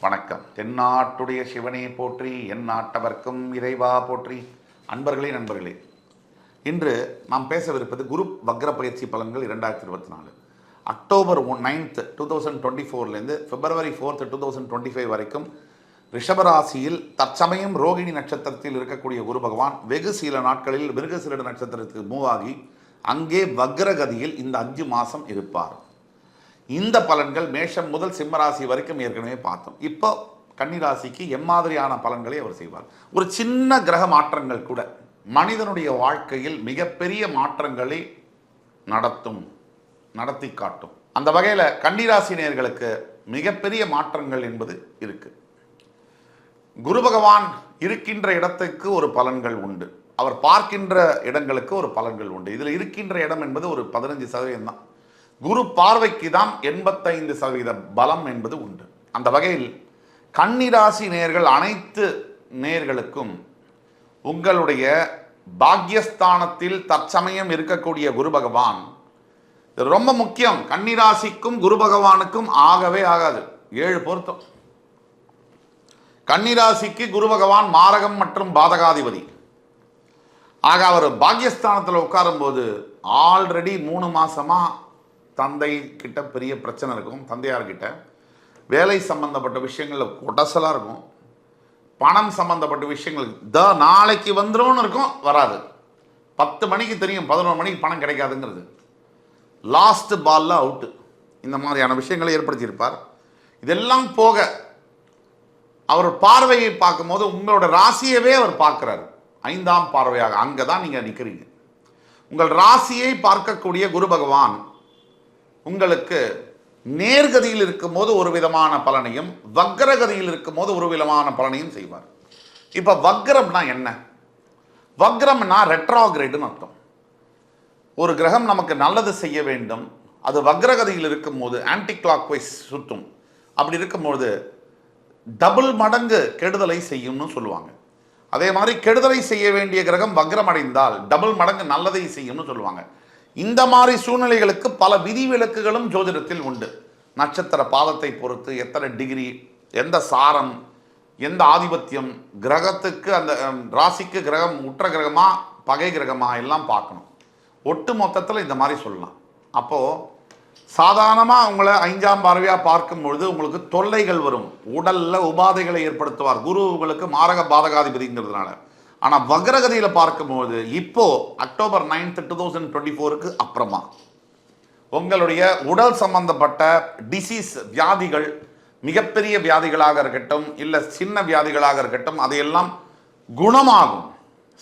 வணக்கம். தென்னாட்டுடைய சிவனே போற்றி, என் நாட்டவர்க்கும் இறைவா போற்றி. அன்பர்களே, நண்பர்களே, இன்று நாம் பேசவிருப்பது குரு வக்ர பயிற்சி பலன்கள் 2024 அக்டோபர் 9th 2024 பிப்ரவரி 4th 2025 வரைக்கும் ரிஷபராசியில் தற்சமயம் ரோகிணி நட்சத்திரத்தில் இருக்கக்கூடிய குரு பகவான் வெகு சில நாட்களில் மிருகசீரிட நட்சத்திரத்துக்கு மூவ் ஆகி அங்கே வக்ரகதியில் இந்த 5 மாதம் இருப்பார். இந்த பலன்கள் மேஷம் முதல் சிம்மராசி வரைக்கும் ஏற்கனவே பார்த்தோம். இப்போ கன்னிராசிக்கு எம்மாதிரியான பலன்களை அவர் செய்வார். ஒரு சின்ன கிரக மாற்றங்கள் கூட மனிதனுடைய வாழ்க்கையில் மிகப்பெரிய மாற்றங்களை நடத்தி காட்டும். அந்த வகையில் கன்னிராசினியர்களுக்கு மிகப்பெரிய மாற்றங்கள் என்பது இருக்கு. குரு பகவான் இருக்கின்ற இடத்துக்கு ஒரு பலன்கள் உண்டு, அவர் பார்க்கின்ற இடங்களுக்கு ஒரு பலன்கள் உண்டு. இதில் இருக்கின்ற இடம் என்பது ஒரு 15% தான். குரு பார்வைக்கு தான் 85% பலம் என்பது உண்டு. அந்த வகையில் கன்னிராசி நேயர்கள் அனைத்து நேயர்களுக்கும் உங்களுடைய பாக்யஸ்தானத்தில் தற்சமயம் இருக்கக்கூடிய குரு பகவான் ரொம்ப முக்கியம். கன்னிராசிக்கும் குரு பகவானுக்கும் ஆகவே ஆகாது. 7 பொருத்தம். கன்னிராசிக்கு குரு பகவான் மாரகம் மற்றும் பாதகாதிபதி. ஆக அவர் பாக்யஸ்தானத்தில் உட்காரும் போது ஆல்ரெடி 3 மாசமா தந்தை கிட்ட பெரிய பிரச்சனை இருக்கும். தந்தையார்கிட்ட வேலை சம்பந்தப்பட்ட விஷயங்கள்ல கொடசலாக இருக்கும். பணம் சம்பந்தப்பட்ட விஷயங்கள் நாளைக்கு வந்துடும் இருக்கும், வராது. 10 மணிக்கு தெரியும், 11 மணிக்கு பணம் கிடைக்காதுங்கிறது. லாஸ்ட் பால்ல அவுட்டு. இந்த மாதிரியான விஷயங்களை ஏற்படுத்தியிருப்பார். இதெல்லாம் போக அவர் பார்வையை பார்க்கும்போது உங்களோட ராசியவே அவர் பார்க்கிறார். 5ஆம் பார்வையாக அங்கே தான் நீங்கள் நிற்கிறீங்க. உங்கள் ராசியை பார்க்கக்கூடிய குரு பகவான் உங்களுக்கு நேர்கதியில் இருக்கும்போது ஒரு விதமான பலனையும் வக்ரகதியில் இருக்கும்போது ஒரு விதமான பலனையும் செய்வார். இப்போ வக்ரம்னா என்ன? வக்ரம்னா ரெட்ரோகிரேடுன்னு அர்த்தம். ஒரு கிரகம் நமக்கு நல்லது செய்ய வேண்டும், அது வக்ரகதியில் இருக்கும்போது ஆன்டி கிளாக் வைஸ் சுற்றும். அப்படி இருக்கும்போது டபுள் மடங்கு கெடுதலை செய்யும்னு சொல்லுவாங்க. அதே மாதிரி கெடுதலை செய்ய வேண்டிய கிரகம் வக்ரம் அடைந்தால் டபுள் மடங்கு நல்லதை செய்யும்னு சொல்லுவாங்க. இந்த மாதிரி சூழ்நிலைகளுக்கு பல விதிவிலக்குகளும் ஜோதிடத்தில் உண்டு. நட்சத்திர பாதத்தை பொறுத்து எத்தனை டிகிரி, எந்த சாரம், எந்த ஆதிபத்தியம், கிரகத்துக்கு அந்த ராசிக்கு கிரகம் உற்ற கிரகமா பகை கிரகமா எல்லாம் பார்க்கணும். ஒட்டு மொத்தத்தில் இந்த மாதிரி சொல்லலாம். அப்போது சாதாரணமாக உங்களை 5ஆம் பார்வையாக பார்க்கும் பொழுது உங்களுக்கு தொல்லைகள் வரும், உடலில் உபாதைகளை ஏற்படுத்துவார். குரு உங்களுக்கு மாரக பாதகாதிபதிங்கிறதுனால. ஆனால் வக்ரகதியில் பார்க்கும்போது இப்போ அக்டோபர் 9th 2024 அப்புறமா உங்களுடைய உடல் சம்பந்தப்பட்ட டிசீஸ் வியாதிகள், மிகப்பெரிய வியாதிகளாக இருக்கட்டும் இல்லை சின்ன வியாதிகளாக இருக்கட்டும், அதையெல்லாம் குணமாகும்,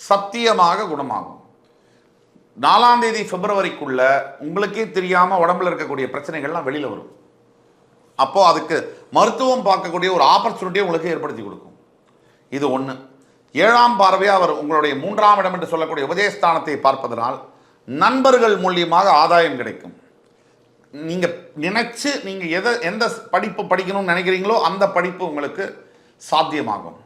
சத்தியமாக குணமாகும். 4ஆம் தேதி பிப்ரவரிக்குள்ள உங்களுக்கே தெரியாமல் உடம்புல இருக்கக்கூடிய பிரச்சனைகள்லாம் வெளியில் வரும். அப்போ அதுக்கு மருத்துவம் பார்க்கக்கூடிய ஒரு ஆப்பர்ச்சுனிட்டியை உங்களுக்கு ஏற்படுத்தி கொடுக்கும். இது ஒன்று. 7ஆம் பார்வையாக அவர் உங்களுடைய 3ஆம் இடம் என்று சொல்லக்கூடிய உபஜயஸ்தானத்தை பார்ப்பதனால் நண்பர்கள் மூலியமாக ஆதாயம் கிடைக்கும். நீங்கள் நினைச்சு நீங்கள் எந்த படிப்பு படிக்கணும்னு நினைக்கிறீங்களோ அந்த படிப்பு உங்களுக்கு சாத்தியமாகும்.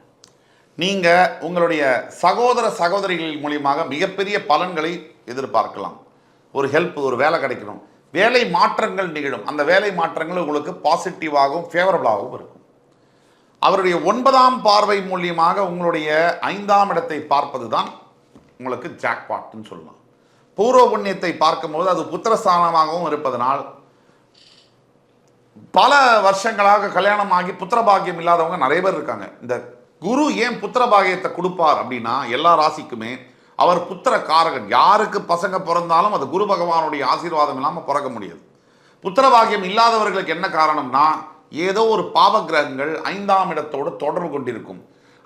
நீங்கள் உங்களுடைய சகோதர சகோதரிகள் மூலியமாக மிகப்பெரிய பலன்களை எதிர்பார்க்கலாம். ஒரு ஹெல்ப், ஒரு வேலை கிடைக்கணும், வேலை மாற்றங்கள் நிகழும். அந்த வேலை மாற்றங்கள் உங்களுக்கு பாசிட்டிவாகவும் ஃபேவரபிளாகவும் இருக்கும். அவருடைய 9ஆம் பார்வை மூலியமாக உங்களுடைய 5ஆம் இடத்தை பார்ப்பது தான் உங்களுக்கு ஜாக்பாட்னு சொல்லலாம். பூர்வ புண்ணியத்தை பார்க்கும்போது அது புத்திரஸ்தானமாகவும் இருப்பதனால் பல வருஷங்களாக கல்யாணமாகி புத்திரபாகியம் இல்லாதவங்க நிறைய பேர் இருக்காங்க. இந்த குரு ஏன் புத்திரபாகியத்தை கொடுப்பார் அப்படின்னா, எல்லா ராசிக்குமே அவர் புத்திர காரகன். யாருக்கு பசங்க பிறந்தாலும் அது குரு பகவானுடைய ஆசீர்வாதம் இல்லாமல் பிறக்க முடியாது. புத்திரபாகியம் இல்லாதவர்களுக்கு என்ன காரணம்னா, ஏதோ ஒரு பாவ கிரகங்கள் 5ஆம் இடத்தோடு தொடர்பு கொண்டிருக்கும்.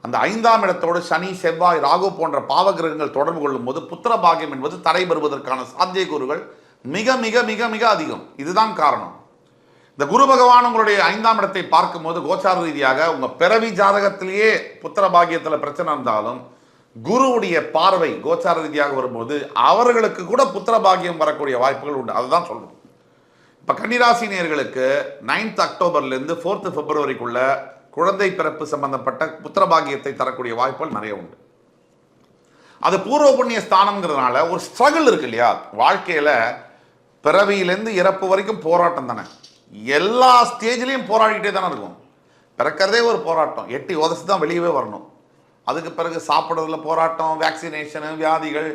அந்த 5ஆம் இடத்தோடு சனி, செவ்வாய், ராகு போன்ற பாவ கிரகங்கள் தொடர்பு கொள்ளும் போது புத்திர பாகியம் என்பது தடைபெறுவதற்கான சாத்தியக்கூறுகள் மிக மிக மிக மிக அதிகம். இதுதான் காரணம். இந்த குரு பகவான் உங்களுடைய 5ஆம் இடத்தை பார்க்கும்போது கோச்சார ரீதியாக உங்கள் பிறவி ஜாதகத்திலேயே புத்திர பாகியத்தில் பிரச்சனை இருந்தாலும் குருவுடைய பார்வை கோச்சார ரீதியாக வரும்போது அவர்களுக்கு கூட புத்திர பாகியம் வரக்கூடிய வாய்ப்புகள் உண்டு. அதுதான் சொல்லணும். இப்போ கன்னிராசி நேயர்களுக்கு 9th அக்டோபர்லேருந்து 4th பிப்ரவரிக்குள்ள குழந்தை பிறப்பு சம்பந்தப்பட்ட புத்திரபாகியத்தை தரக்கூடிய வாய்ப்புகள் நிறைய உண்டு. அது பூர்வ புண்ணிய ஸ்தானம்ங்கிறதுனால ஒரு ஸ்ட்ரகிள் இருக்கு இல்லையா வாழ்க்கையில். பிறவியிலேருந்து இறப்பு வரைக்கும் போராட்டம் தானே, எல்லா ஸ்டேஜ்லேயும் போராடிக்கிட்டே தானே இருக்கும். பிறக்கிறதே ஒரு போராட்டம், எட்டி உதச்சி தான் வெளியவே வரணும். அதுக்கு பிறகு சாப்பிட்றதுல போராட்டம், வேக்சினேஷனு, வியாதிகள்,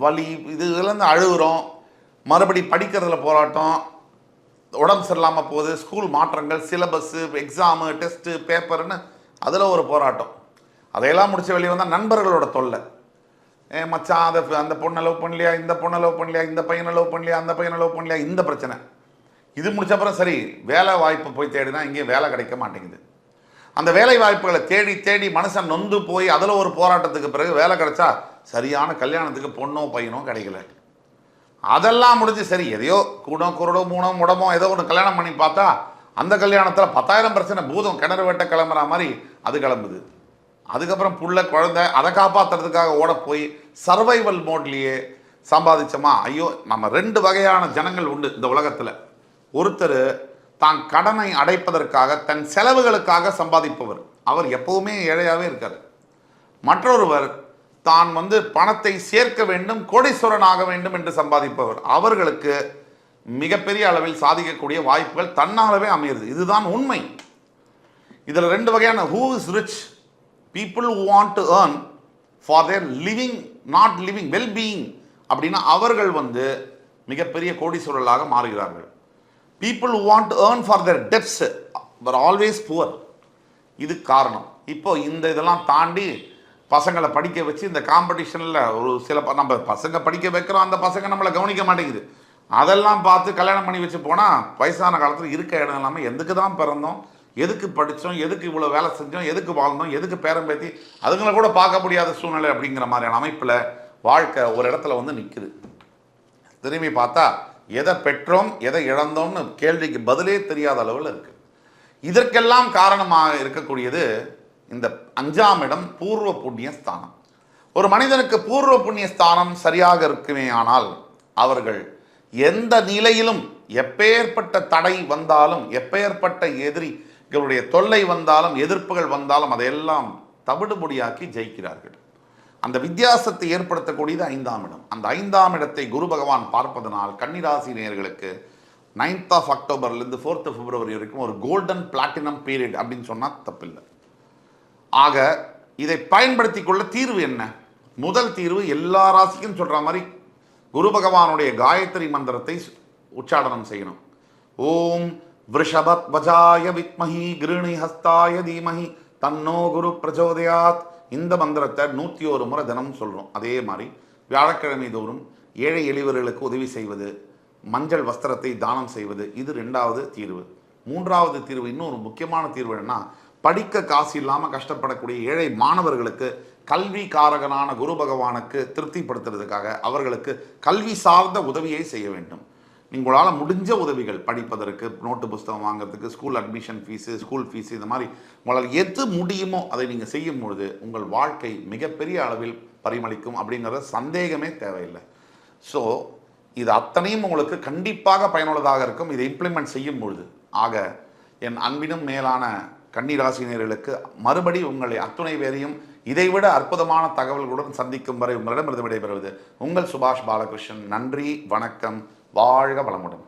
வலி, இதுலேருந்து அழுகுறோம். மறுபடி படிக்கிறதுல போராட்டம், உடம்பு சரியில்லாமல் போகுது, ஸ்கூல் மாற்றங்கள், சிலபஸ்ஸு, எக்ஸாமு, டெஸ்ட்டு, பேப்பர்னு அதில் ஒரு போராட்டம். அதையெல்லாம் முடிச்சு வெளியே வந்தால் நண்பர்களோட தொல்லை. மச்சான் அந்த பொண்ணை லவ் பண்ணலையா, இந்த பொண்ணை லவ் பண்ணலையா, இந்த பையனை லவ் பண்ணலையா, அந்த பையனை லவ் பண்ணலையா, இந்த பிரச்சனை. இது முடிச்ச அப்புறம் சரி வேலை வாய்ப்பு போய் தேடினா இங்கேயும் வேலை கிடைக்க மாட்டேங்குது. அந்த வேலை வாய்ப்புகளை தேடி தேடி மனுஷன் நொந்து போய் அதில் ஒரு போராட்டத்துக்கு பிறகு வேலை கிடைச்சா சரியான கல்யாணத்துக்கு பொண்ணோ பையனோ கிடைக்கல. அதெல்லாம் முடிஞ்சு சரி எதையோ கூடோ குருடோ மூணோ முடமோ ஏதோ ஒன்று கல்யாணம் பண்ணி பார்த்தா அந்த கல்யாணத்தில் 10,000 பிரச்சனை, பூதம் கிணறு வெட்ட கிளம்புற மாதிரி அது கிளம்புது. அதுக்கப்புறம் புள்ள குழந்தை அதை காப்பாற்றுறதுக்காக ஓட போய் சர்வைவல் மோட்லேயே சம்பாதிச்சோமா. ஐயோ, நம்ம 2 வகையான ஜனங்கள் உண்டு இந்த உலகத்தில். ஒருத்தர் தான் கடனை அடைப்பதற்காக தன் செலவுகளுக்காக சம்பாதிப்பவர், அவர் எப்பவுமே ஏழையாகவே இருக்கார். மற்றொருவர் தான் பணத்தை சேர்க்க வேண்டும், கோடீஸ்வரன் ஆக வேண்டும் என்று சம்பாதிப்பவர், அவர்களுக்கு மிகப்பெரிய அளவில் சாதிக்கக்கூடிய வாய்ப்புகள் தன்னாலவே அமையுது. இதுதான் உண்மை. இதில் 2 வகையான who is rich, people who want to earn for their living, not living, well-being அப்படின்னா அவர்கள் மிகப்பெரிய கோடீஸ்வரர்களாக மாறுகிறார்கள். people who want to earn for their debts were always poor. இது காரணம். இப்போ இதெல்லாம் தாண்டி பசங்களை படிக்க வச்சு இந்த காம்படிஷனில் ஒரு சில நம்ம பசங்க படிக்க வைக்கிறோம், அந்த பசங்க நம்மளை கவனிக்க மாட்டேங்குது. அதெல்லாம் பார்த்து கல்யாணம் பண்ணி வச்சு போனால் வயசான காலத்தில் இருக்க இடம் இல்லாமல் எதுக்கு தான் பிறந்தோம், எதுக்கு படித்தோம், எதுக்கு இவ்வளோ வேலை செஞ்சோம், எதுக்கு வாழ்ந்தோம், எதுக்கு பேரம் பேத்தி அதுங்களை கூட பார்க்க முடியாத சூழ்நிலை அப்படிங்கிற மாதிரியான அமைப்பில் வாழ்க்கை ஒரு இடத்துல நிற்குது. திரும்பி பார்த்தா எதை பெற்றோம் எதை இழந்தோம்னு கேள்விக்கு பதிலே தெரியாத அளவில் இருக்குது. இதற்கெல்லாம் காரணமாக இருக்கக்கூடியது இந்த 5ஆம் இடம், பூர்வ புண்ணிய ஸ்தானம். ஒரு மனிதனுக்கு பூர்வ புண்ணிய ஸ்தானம் சரியாக இருக்குமே ஆனால் அவர்கள் எந்த நிலையிலும் எப்பேற்பட்ட தடை வந்தாலும், எப்பேற்பட்ட எதிரிகளுடைய தொல்லை வந்தாலும், எதிர்ப்புகள் வந்தாலும் அதையெல்லாம் தவிடுபொடியாக்கி ஜெயிக்கிறார்கள். அந்த வித்தியாசத்தை ஏற்படுத்தக்கூடியது 5ஆம் இடம். அந்த 5ஆம் இடத்தை குரு பகவான் பார்ப்பதனால் கன்னிராசி நேயர்களுக்கு 9th அக்டோபர்லேருந்து 4th பிப்ரவரி வரைக்கும் ஒரு கோல்டன் பிளாட்டினம் பீரியட் அப்படின்னு சொன்னால் தப்பில்லை. ஆக இதை பயன்படுத்தி கொள்ள தீர்வு என்ன? முதல் தீர்வு எல்லா ராசிக்கும் சொல்கிற மாதிரி குரு பகவானுடைய காயத்ரி மந்திரத்தை உச்சாடனம் செய்யணும். ஓம் விருஷபத் வஜாய வித்மஹி கிருணி ஹஸ்தாய தீமஹி தன்னோ குரு பிரச்சோதயாத். இந்த மந்திரத்தை 101 முறை தினம் சொல்கிறோம். அதே மாதிரி வியாழக்கிழமை தோறும் ஏழை எளியவர்களுக்கு உதவி செய்வது, மஞ்சள் வஸ்திரத்தை தானம் செய்வது, இது 2வது தீர்வு. 3வது தீர்வு, இன்னொரு முக்கியமான தீர்வு என்னன்னா, படிக்க காசு இல்லாமல் கஷ்டப்படக்கூடிய ஏழை மாணவர்களுக்கு கல்வி காரகனான குரு பகவானுக்கு திருப்திப்படுத்துறதுக்காக அவர்களுக்கு கல்வி சார்ந்த உதவியை செய்ய வேண்டும். உங்களால் முடிஞ்ச உதவிகள், படிப்பதற்கு, நோட்டு புஸ்தகம் வாங்குறதுக்கு, school admission fees, school fees, இந்த மாதிரி உங்களால் எது முடியுமோ அதை நீங்கள் செய்யும் பொழுது உங்கள் வாழ்க்கை மிகப்பெரிய அளவில் பரிமளிக்கும் அப்படிங்கிற சந்தேகமே தேவையில்லை. ஸோ இது அத்தனையும் உங்களுக்கு கண்டிப்பாக பயனுள்ளதாக இருக்கும் இதை இம்ப்ளிமெண்ட் செய்யும் பொழுது. ஆக என் அன்பினும் மேலான கன்னிராசினியர்களுக்கு மறுபடி உங்களை அத்துணை பேரையும் இதைவிட அற்புதமான தகவல்களுடன் சந்திக்கும் வரை உங்களிடமிருந்து விடைபெறுவது உங்கள் சுபாஷ் பாலகிருஷ்ணன். நன்றி, வணக்கம், வாழ்க வளமுடன்.